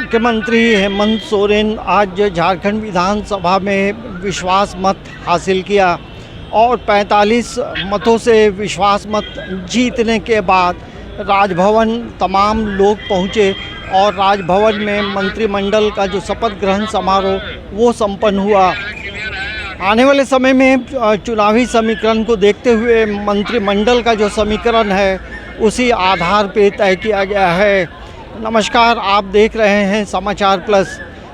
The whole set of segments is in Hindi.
मुख्यमंत्री हेमंत सोरेन आज झारखंड विधानसभा में विश्वास मत हासिल किया और 45 मतों से विश्वास मत जीतने के बाद राजभवन तमाम लोग पहुंचे और राजभवन में मंत्रिमंडल का जो शपथ ग्रहण समारोह वो संपन्न हुआ। आने वाले समय में चुनावी समीकरण को देखते हुए मंत्रिमंडल का जो समीकरण है उसी आधार पे तय किया गया है। नमस्कार, आप देख रहे हैं समाचार प्लस।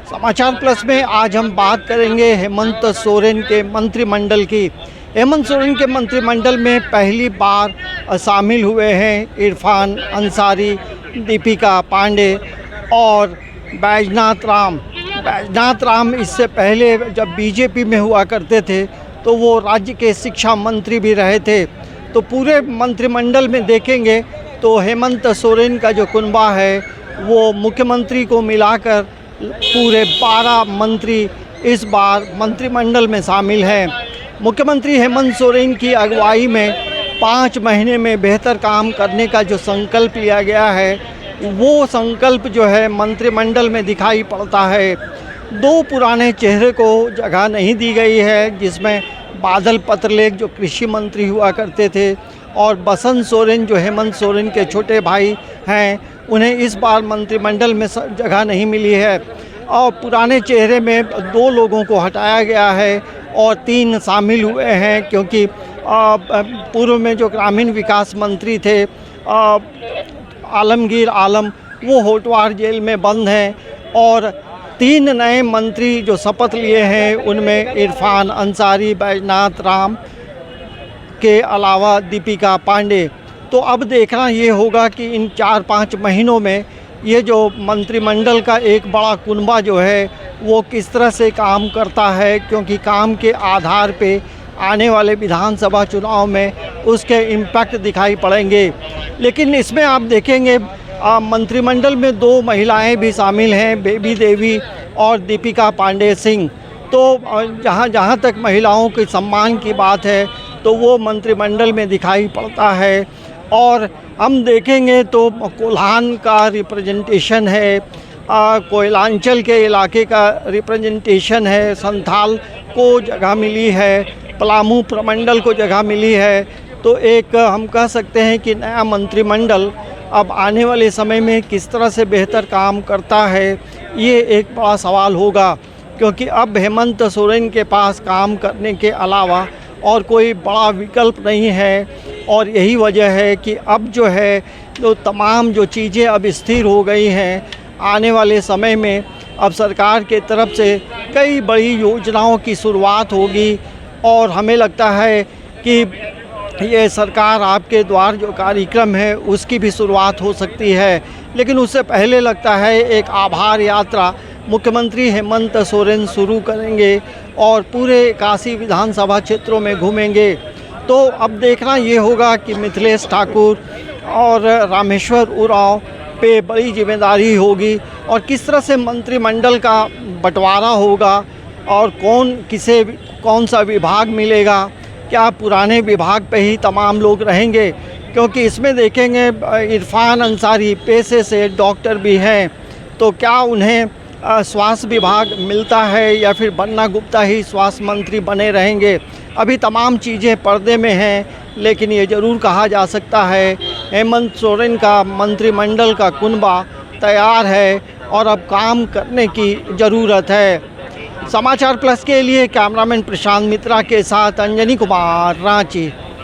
समाचार प्लस में आज हम बात करेंगे हेमंत सोरेन के मंत्रिमंडल की। हेमंत सोरेन के मंत्रिमंडल में पहली बार शामिल हुए हैं इरफान अंसारी, दीपिका पांडे और बैजनाथ राम। बैजनाथ राम इससे पहले जब बीजेपी में हुआ करते थे तो वो राज्य के शिक्षा मंत्री भी रहे थे। तो पूरे मंत्रिमंडल में देखेंगे तो हेमंत सोरेन का जो कुनबा है वो मुख्यमंत्री को मिलाकर पूरे 12 मंत्री इस बार मंत्रिमंडल में शामिल हैं। मुख्यमंत्री हेमंत सोरेन की अगुवाई में 5 महीने में बेहतर काम करने का जो संकल्प लिया गया है वो संकल्प जो है मंत्रिमंडल में दिखाई पड़ता है। 2 पुराने चेहरे को जगह नहीं दी गई है, जिसमें बादल पत्रलेख जो कृषि मंत्री हुआ करते थे और बसंत सोरेन जो हेमंत सोरेन के छोटे भाई हैं, उन्हें इस बार मंत्रिमंडल में जगह नहीं मिली है। और पुराने चेहरे में 2 लोगों को हटाया गया है और 3 शामिल हुए हैं, क्योंकि पूर्व में जो ग्रामीण विकास मंत्री थे आलमगीर आलम वो होटवार जेल में बंद हैं और 3 नए मंत्री जो शपथ लिए हैं उनमें इरफान अंसारी, बैजनाथ राम के अलावा दीपिका पांडे। तो अब देखना ये होगा कि इन 4-5 महीनों में ये जो मंत्रिमंडल का एक बड़ा कुनबा जो है वो किस तरह से काम करता है, क्योंकि काम के आधार पे आने वाले विधानसभा चुनाव में उसके इम्पैक्ट दिखाई पड़ेंगे। लेकिन इसमें आप देखेंगे मंत्रिमंडल में 2 महिलाएं भी शामिल हैं, बेबी देवी और दीपिका पांडे सिंह। तो जहाँ तक महिलाओं के सम्मान की बात है तो वो मंत्रिमंडल में दिखाई पड़ता है। और हम देखेंगे तो कोल्हान का रिप्रेजेंटेशन है, कोयलांचल के इलाके का रिप्रेजेंटेशन है, संथाल को जगह मिली है, पलामू प्रमंडल को जगह मिली है। तो एक हम कह सकते हैं कि नया मंत्रिमंडल अब आने वाले समय में किस तरह से बेहतर काम करता है, ये एक बड़ा सवाल होगा, क्योंकि अब हेमंत सोरेन के पास काम करने के अलावा और कोई बड़ा विकल्प नहीं है। और यही वजह है कि अब जो है तो तमाम जो चीज़ें अब स्थिर हो गई हैं। आने वाले समय में अब सरकार के तरफ से कई बड़ी योजनाओं की शुरुआत होगी और हमें लगता है कि ये सरकार आपके द्वार जो कार्यक्रम है उसकी भी शुरुआत हो सकती है। लेकिन उससे पहले लगता है एक आभार यात्रा मुख्यमंत्री हेमंत सोरेन शुरू करेंगे और पूरे 81 विधानसभा क्षेत्रों में घूमेंगे। तो अब देखना ये होगा कि मिथिलेश ठाकुर और रामेश्वर उरांव पे बड़ी जिम्मेदारी होगी और किस तरह से मंत्रिमंडल का बंटवारा होगा और कौन सा विभाग मिलेगा, क्या पुराने विभाग पे ही तमाम लोग रहेंगे, क्योंकि इसमें देखेंगे इरफान अंसारी पेशे से डॉक्टर भी हैं, तो क्या उन्हें स्वास्थ्य विभाग मिलता है या फिर बन्ना गुप्ता ही स्वास्थ्य मंत्री बने रहेंगे। अभी तमाम चीज़ें पर्दे में हैं, लेकिन ये ज़रूर कहा जा सकता है हेमंत सोरेन का मंत्रिमंडल का कुनबा तैयार है और अब काम करने की ज़रूरत है। समाचार प्लस के लिए कैमरामैन प्रशांत मित्रा के साथ अंजनी कुमार, रांची।